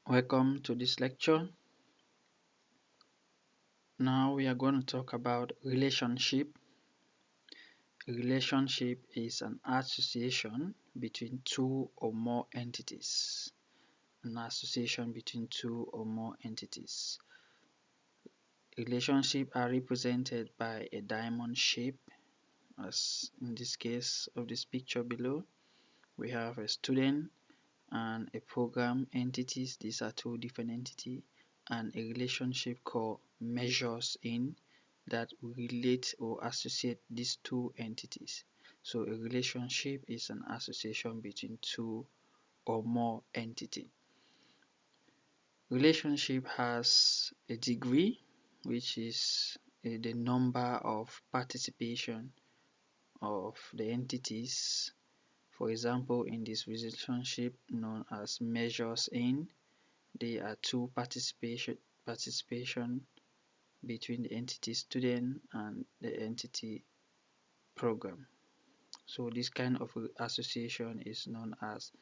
Welcome to this lecture. Now we are going to talk about relationship. A relationship is an association between two or more entities. An association between two or more entities. Relationships are represented by a diamond shape, as in this case of this picture below. We have a student and a program entities. These are two different entities, and a relationship called measures in that relate or associate these two entities. So a relationship is an association between two or more entities. Relationship has a degree, which is the number of participation of the entities. For example, in this relationship known as measures in, there are two participation between the entity student and the entity program. So this kind of association is known as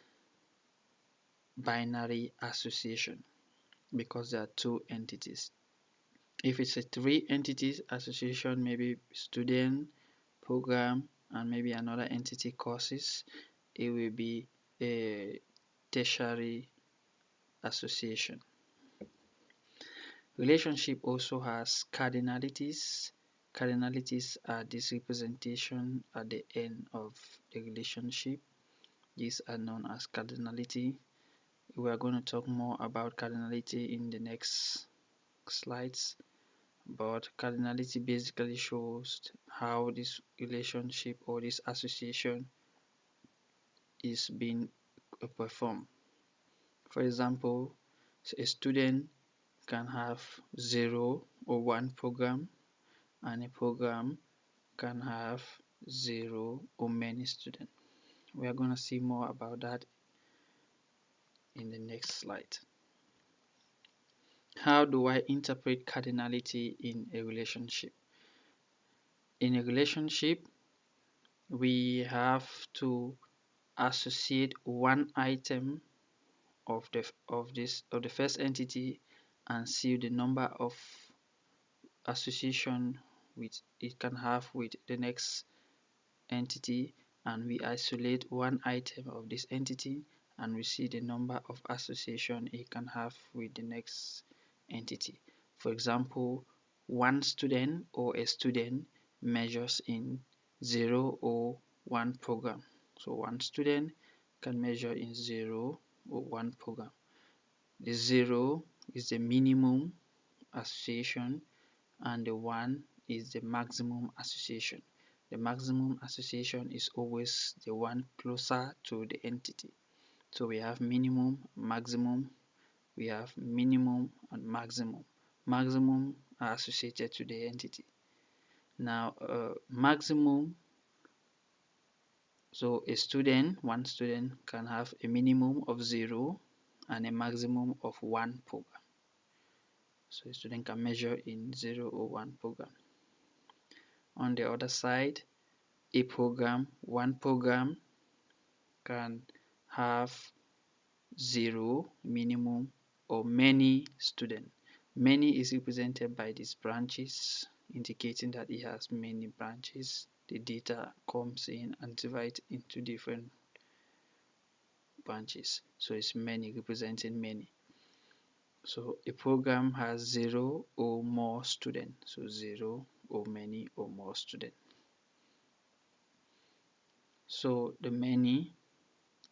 binary association because there are two entities. If it's a three entities association, maybe student, program, and maybe another entity courses, it will be a tertiary association. Relationship also has cardinalities. Cardinalities are this representation at the end of the relationship. These are known as cardinality. We are going to talk more about cardinality in the next slides. But cardinality basically shows how this relationship or this association is being performed. For example, a student can have 0 or 1 program, and a program can have 0 or many students. We are going to see more about that in the next slide. How do I interpret cardinality in a relationship? In a relationship, we have to associate one item of the first entity and see the number of association which it can have with the next entity, and we isolate one item of this entity and we see the number of association it can have with the next entity. For example, one student or a student measures in 0 or 1 program. So one student can measure in 0 or 1 program. The 0 is the minimum association and the 1 is the maximum association. The maximum association is always the one closer to the entity. So we have minimum, maximum, we have minimum and maximum. Maximum are associated to the entity. Now maximum, so a student, one student can have a minimum of 0 and a maximum of 1 program. So a student can measure in 0 or 1 program. On the other side, a program, one program can have 0 minimum or many students. Many is represented by these branches, indicating that it has many branches. The data comes in and divides into different branches. So it's many, representing many. So a program has 0 or more students. So 0 or many or more students. So the many,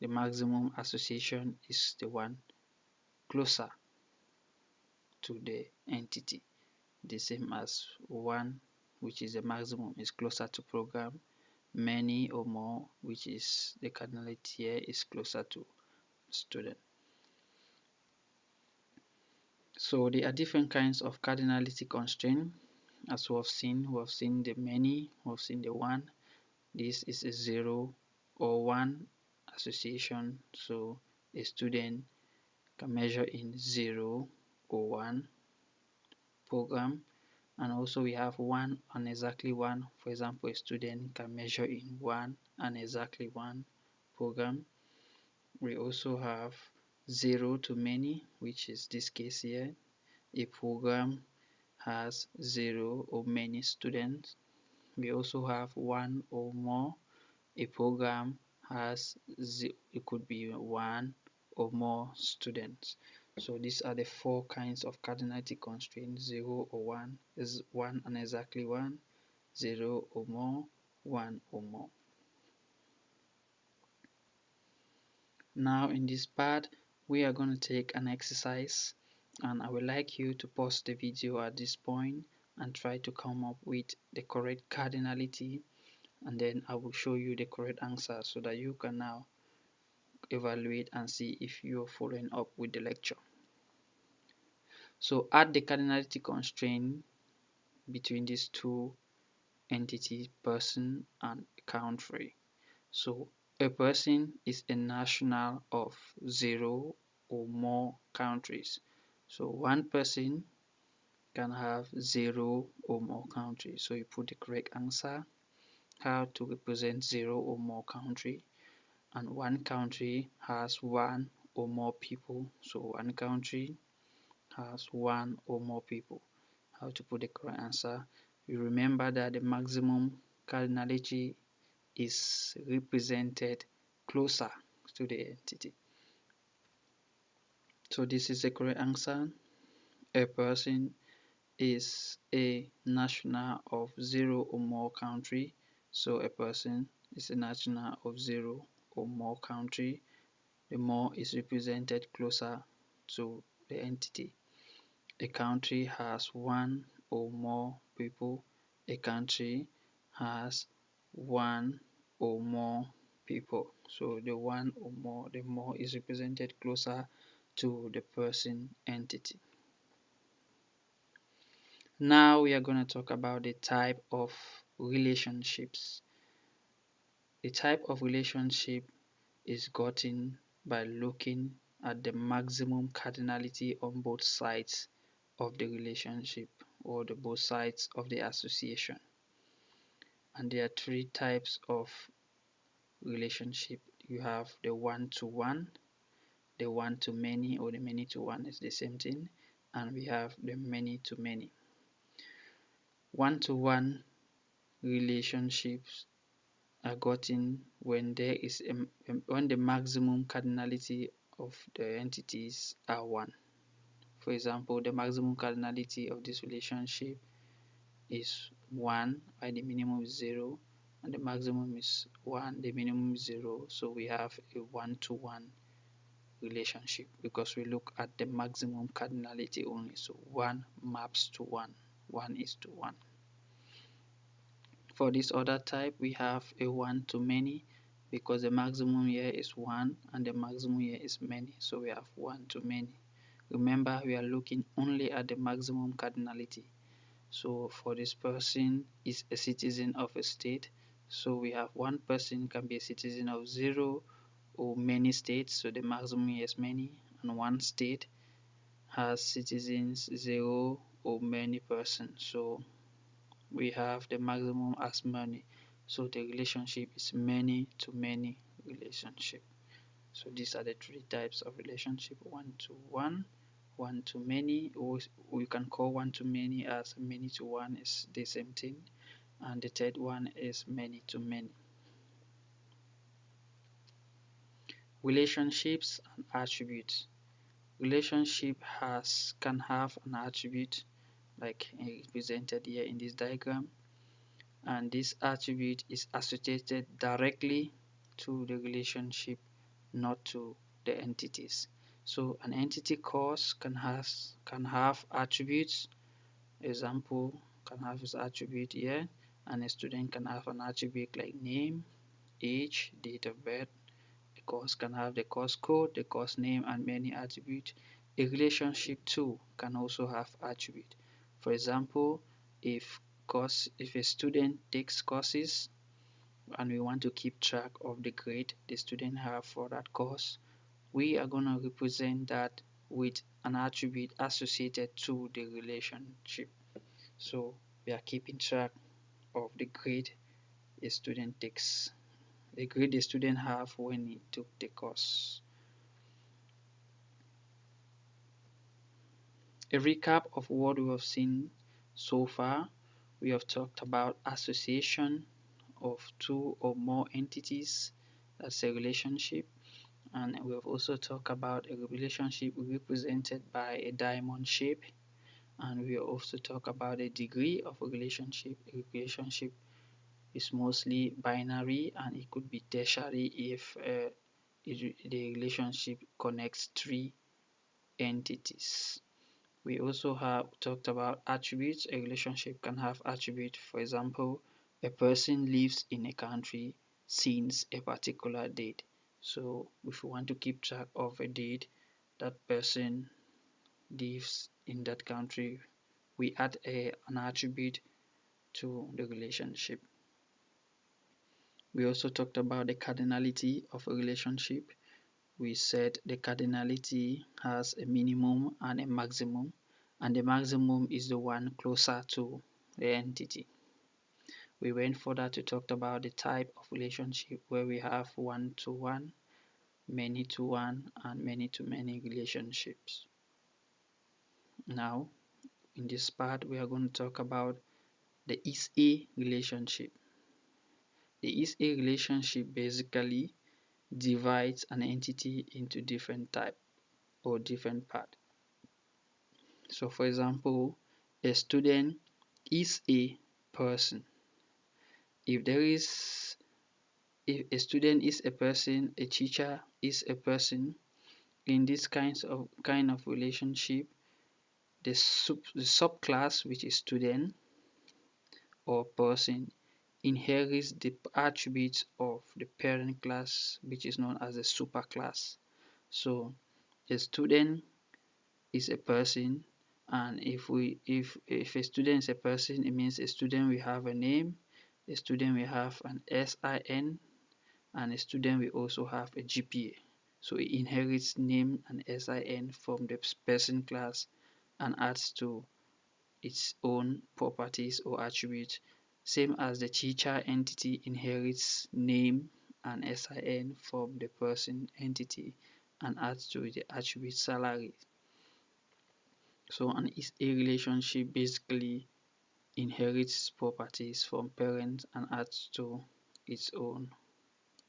the maximum association is the one closer to the entity, the same as 1, which is the maximum, is closer to program. Many or more, which is the cardinality here, is closer to student. So there are different kinds of cardinality constraint. As we have seen the many, we have seen the 1. This is a 0 or 1 association, so a student can measure in 0 or 1 program. And also we have 1 and exactly 1. For example, a student can measure in 1 and exactly 1 program. We also have 0 to many, which is this case here. A program has 0 or many students. We also have one or more. A program has it could be one or more students. So these are the four kinds of cardinality constraints: 0 or 1 is 1 and exactly 1, 0 or more, 1 or more. Now in this part, we are going to take an exercise, and I would like you to pause the video at this point and try to come up with the correct cardinality, and then I will show you the correct answer so that you can now evaluate and see if you're following up with the lecture. So add the cardinality constraint between these two entities, person and country. So a person is a national of 0 or more countries. So one person can have 0 or more countries. So you put the correct answer, how to represent 0 or more country. And one country has 1 or more people. So one country has 1 or more people. How to put the correct answer. You remember that the maximum cardinality is represented closer to the entity. So this is the correct answer. A person is a national of 0 or more country. So a person is a national of 0 or more country. The more is represented closer to the entity. A country has 1 or more people. A country has 1 or more people. So the 1 or more, the more is represented closer to the person entity. Now we are going to talk about the type of relationships. The type of relationship is gotten by looking at the maximum cardinality on both sides of the relationship or the both sides of the association. And there are three types of relationship. You have the one-to-one, the one-to-many, or the many-to-one is the same thing, and we have the many-to-many. One-to-one relationships are gotten when there is when the maximum cardinality of the entities are 1. For example, the maximum cardinality of this relationship is 1 and the minimum is 0, and the maximum is 1, the minimum is 0. So we have a one-to-one relationship because we look at the maximum cardinality only. So 1 maps to 1, 1 is to 1. For this other type, we have a one-to-many because the maximum here is 1 and the maximum here is many. So we have one-to-many. Remember, we are looking only at the maximum cardinality. So for this person is a citizen of a state. So we have one person can be a citizen of 0 or many states. So the maximum here is many. And one state has citizens 0 or many persons. So we have the maximum as many. So the relationship is many to many relationship. So these are the three types of relationship: one-to-one, one-to-many, or we can call one-to-many as many-to-one is the same thing, and the third one is many-to-many. Relationships and attributes. Relationship can have an attribute like represented here in this diagram, and this attribute is associated directly to the relationship, not to the entities. So an entity course can have attributes. Example can have its attribute here, and a student can have an attribute like name, age, date of birth. The course can have the course code, the course name, and many attributes. A relationship too can also have attribute. For example, if a student takes courses and we want to keep track of the grade the student have for that course, we are going to represent that with an attribute associated to the relationship. So we are keeping track of the grade a student takes, the grade the student have when he took the course. A recap of what we have seen so far. We have talked about association of two or more entities, that's a relationship, and we have also talked about a relationship represented by a diamond shape, and we also talk about a degree of a relationship. A relationship is mostly binary and it could be tertiary if the relationship connects three entities. We also have talked about attributes. A relationship can have attributes. For example, a person lives in a country since a particular date. So if we want to keep track of a date that person lives in that country, we add an attribute to the relationship. We also talked about the cardinality of a relationship. We said the cardinality has a minimum and a maximum, and the maximum is the one closer to the entity. We went further to talk about the type of relationship where we have one-to-one, many-to-one, and many-to-many relationships. Now, in this part, we are going to talk about the is-a relationship. The is-a relationship basically divides an entity into different types or different parts. So for example, a student is a person. If a student is a person, a teacher is a person, in this kind of relationship, the subclass, which is student or person, inherits the attributes of the parent class, which is known as the superclass. So a student is a person, and if a student is a person, it means a student will have a name, a student will have an SIN, and a student will also have a GPA. So it inherits name and SIN from the person class and adds to its own properties or attributes, same as the teacher entity inherits name and SIN from the person entity and adds to the attribute salary. So an is-a relationship basically inherits properties from parents and adds to its own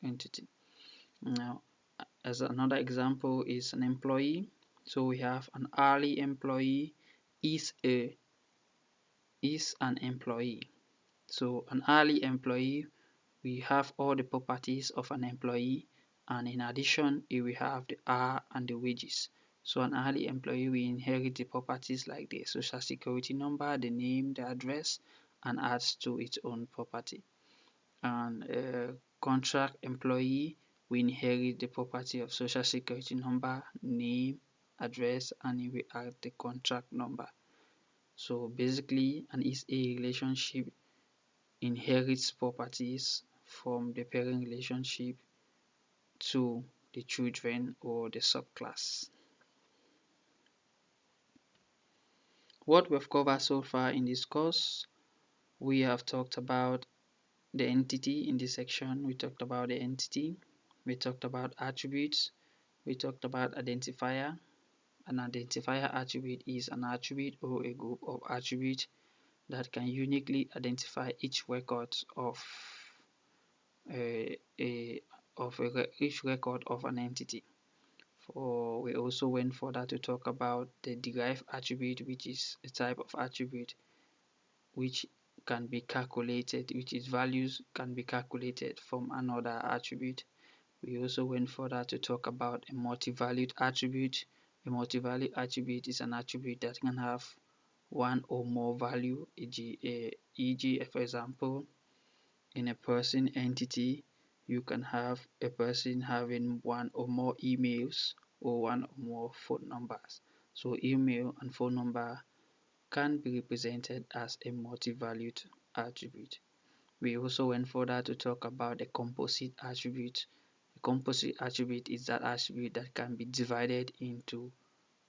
entity. Now, as another example is an employee. So we have an hourly employee is an employee. So an hourly employee, we have all the properties of an employee, and in addition we have the hour and the wages. So an hourly employee will inherit the properties like the social security number, the name, the address, and adds to its own property. And a contract employee will inherit the property of social security number, name, address, and it will add the contract number. So basically an is-a relationship inherits properties from the parent relationship to the children or the subclass. What we've covered so far in this course, we have talked about the entity in this section. We talked about the entity, we talked about attributes, we talked about identifier. An identifier attribute is an attribute or a group of attributes that can uniquely identify each record of each record of an entity. We also went further to talk about the derived attribute, which is a type of attribute which can be calculated, which its values can be calculated from another attribute. We also went further to talk about a multi-valued attribute. A multi-valued attribute is an attribute that can have one or more value, e.g. for example, in a person entity, you can have a person having one or more emails or one or more phone numbers. So email and phone number can be represented as a multi-valued attribute. We also went further to talk about the composite attribute. The composite attribute is that attribute that can be divided into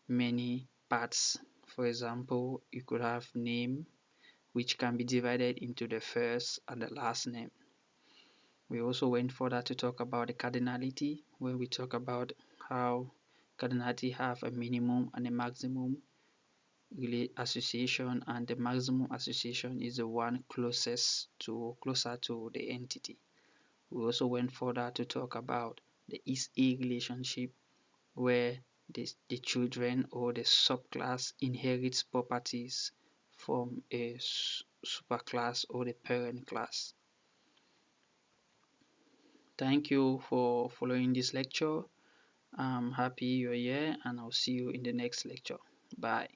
many parts. For example, you could have name, which can be divided into the first and the last name. We also went further to talk about the cardinality, where we talk about how cardinality have a minimum and a maximum. association, and the maximum association is the one closer to the entity. We also went further to talk about the is-A relationship, where the children or the subclass inherits properties from a superclass or the parent class. Thank you for following this lecture. I'm happy you're here, and I'll see you in the next lecture. Bye.